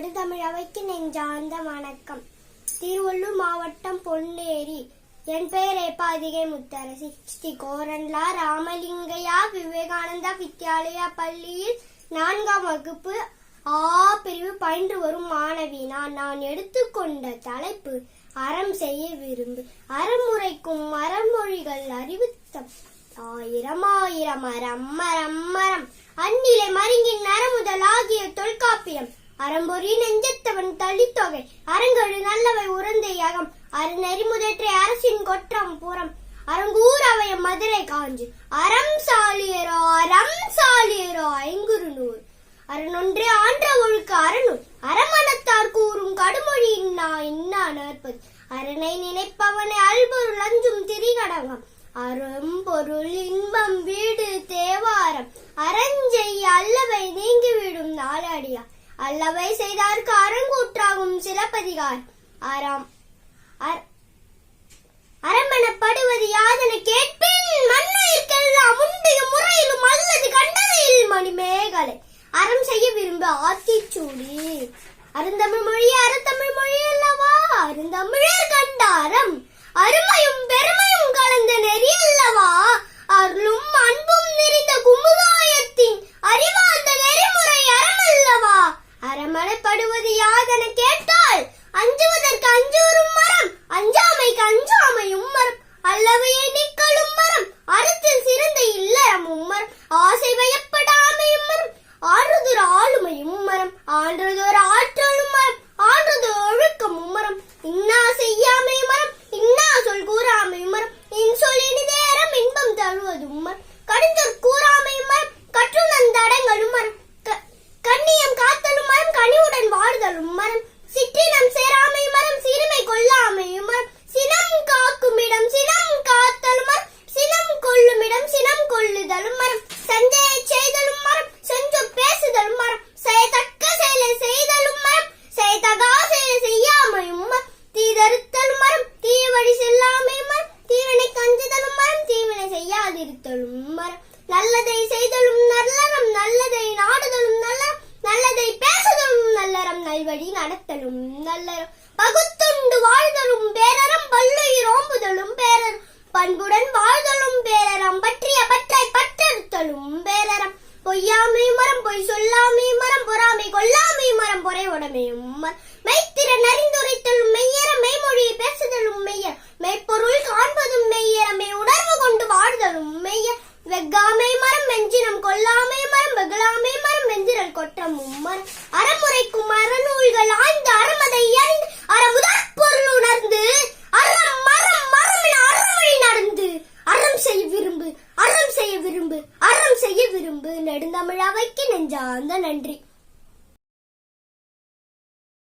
நெடுந்தமிழ் அவைக்கு நெஞ்சார்ந்த வணக்கம். திருவள்ளூர் மாவட்டம் பொன்னேரி. என் பெயர் ஏபாதிகை முத்தரசி. ஸ்ரீ கோரன்லா ராமலிங்கையா விவேகானந்தா வித்யாலயா பள்ளியில் 4ஆம் வகுப்பு ஆ பிரிவு பயின்று வரும் மாணவி. நான் எடுத்துக்கொண்ட தலைப்பு அறம் செய்ய விரும்பு. அறமுறைக்கும் மரமொழிகள் அறிவுத்தம் ஆயிரம் ஆயிரம் அறம் மரம் மரம் அந்நிலை மருங்கின் நரமுதலாகிய தொல்காப்பியம் அறம்பொறி நெஞ்சத்தவன் தளித்தொகை அரங்கழு நல்லவை உறந்தை அகம் அறநெறி முதற்றை அரசின் கொற்றம் புறம் அரங்கூர் அவைய மதுரை காஞ்சி அறம் சாலியரோ ஐங்குறுநூறு அரணொன்றே ஆன்ற ஒழுக்க அறநூல் அறமணத்தார் கூறும் கடுமொழி இன்னா நேர்ப்பது அரணை நினைப்பவனை அல்பொருள் அஞ்சும் திரிகடகம் அறம்பொருள் இன்பம் வீடு தேவாரம் அறஞ்செய்ய அல்லவை நீங்கிவிடும் நாளடியா அல்லவை செய்தார்க்கு அரங்கூற்றாகும் சிலப்பதிகார் அறமெனப்படுவது யாதென கேட்பின் மண்ணுயிர்க்கெல்லாம் உண்டியும் முறையிலும் அல்லது கண்டதையில் மணிமேகலை அறம் செய்ய விரும்ப ஆத்திச்சூடி. அருந்தமிழ் மொழி அறத்தமிழ் மொழி அல்லவா அருந்தமிழர் கண்டாரம் அருமையும் பெருமையும் கலந்த நெறி அல்லவா அருளும் அன்பும் நிறைந்த குமுகாயத்தின் அறிவார்ந்த நெறிமுறை அறம் அல்லவா. அறமனப்படுவது யாதென கேட்டால் அஞ்சுவதற்கு அஞ்சூரும் மரம் அஞ்சாமைக்கு அஞ்சாமையும் மரம் அல்லவையை நிக்கலும் மரம் அறத்தில் சிறந்த இல்லறமும் மரம் ஆசை வயப்படாமையும் மரம் ஆறுதொரு ஆளுமையும் மரம் ஆன்றதொரு ஆற்றலும் மரம் ஆன்றது ஒழுக்கமும் மரம் இன்னா செய்யாமையும் மரம் இன்னா சொல் கூறாமையும் மரம் இன்சொல் இனிதேரம் இன்பம் தழுவதும் மரம் கடுஞ்சொற் கூறாமையும் மரம் கற்றுணர்ந்த அடங்கலும் மரம் கண்ணியம் காத்தலும் மரம் கனிவுடன் வாழ்தலும் மரம் சிற்றினம் சேராமை மரம் சிறுமை கொள்ளாமையும் மரம் சினம் காக்குமிடம் சினம் காத்தலும் மரம் சினம் கொள்ளுமிடம் சினம் கொள்ளுதலும் மரம் சஞ்சய செய்தலும் மரம் செஞ்சு பேசுதலும் மரம் செய்யத்தக்க செயலை செய்தலும் மரம் செய்தகா செயலை செய்யாமையும் மரம் தீதறுத்தலும் மரம் தீவழி செல்லாமையும் மரம் தீவினை கஞ்சுதலும் மரம் தீவினை செய்யாதிருத்தலும் மரம் நல்லதை செய்தலும் நல்லறம் நல்லதை நாடுதலும் நல்லறம் நல்லதை பேசுதலும் நல்லறம் நல்வழி நடத்தலும் நல்லறம் பகுத்துண்டு வாழ்தலும் பேரறம் பல்லுயிர் ஓம்புதலும் பேரறம் பண்புடன் வாழ்தலும் பேரறம் பற்றிய பற்றை பற்றறுத்தலும் பேரறம் பொய்யாமை மரம் பொய் சொல்லாமை மரம் பொறாமை கொல்லாமை மரம் பொறையுடைமையும் மெய்த்திறன் அறிந்துரைத்தலும் மெய்யற மெய்மொழியை பேசுதலும் மெய்யர் மெய்ப்பொருள் காண்பதும் மெய்யற மெய் உணர்வு கொண்டு வாழ்தலும் மெய்யர் வெக்காமை மரம் மெஞ்சினம் கொல்லாமை மரம் வெகுளாமை மரம் மெஞ்சிரல் கொற்றமும் மரம் அறமுறைக்கும் அறநூல்கள் ஆய்ந்து அறமதை அறிந்து அறமுதற் பொருள் உணர்ந்து அறம் மரம் மரம் என அறவழி நடந்து அறம் செய்ய விரும்பு அறம் செய்ய விரும்பு அறம் செய்ய விரும்பு. நெடுந்தமிழ் அவைக்கு நெஞ்சார்ந்த நன்றி.